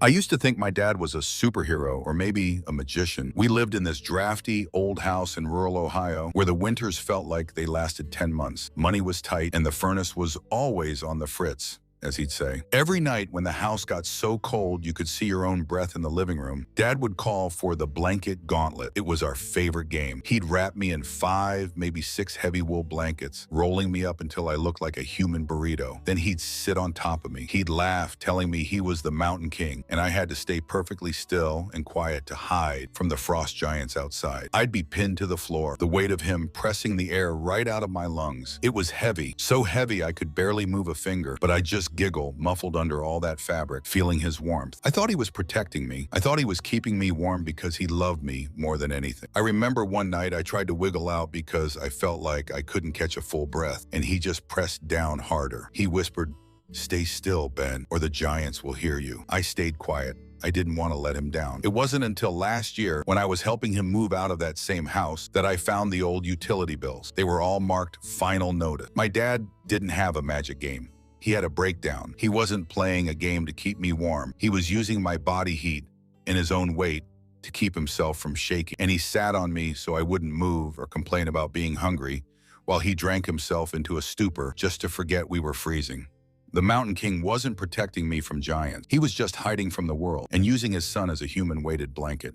I used to think my dad was a superhero or maybe a magician. We lived in this drafty old house in rural Ohio where the winters felt like they lasted 10 months. Money was tight and the furnace was always on the fritz, as he'd say. Every night when the house got so cold you could see your own breath in the living room, Dad would call for the blanket gauntlet. It was our favorite game. He'd wrap me in 5, maybe 6 heavy wool blankets, rolling me up until I looked like a human burrito. Then he'd sit on top of me. He'd laugh, telling me he was the mountain king, and I had to stay perfectly still and quiet to hide from the frost giants outside. I'd be pinned to the floor, the weight of him pressing the air right out of my lungs. It was heavy, so heavy I could barely move a finger, but I just giggle, muffled under all that fabric, feeling his warmth. I thought he was protecting me. I thought he was keeping me warm because he loved me more than anything. I remember one night I tried to wiggle out because I felt like I couldn't catch a full breath, and he just pressed down harder. He whispered, "Stay still, Ben, or the giants will hear you." I stayed quiet. I didn't want to let him down. It wasn't until last year, when I was helping him move out of that same house, that I found the old utility bills. They were all marked final notice. My dad didn't have a magic game. He had a breakdown. He wasn't playing a game to keep me warm. He was using my body heat and his own weight to keep himself from shaking. And he sat on me so I wouldn't move or complain about being hungry, while he drank himself into a stupor just to forget we were freezing. The Mountain King wasn't protecting me from giants. He was just hiding from the world and using his son as a human-weighted blanket.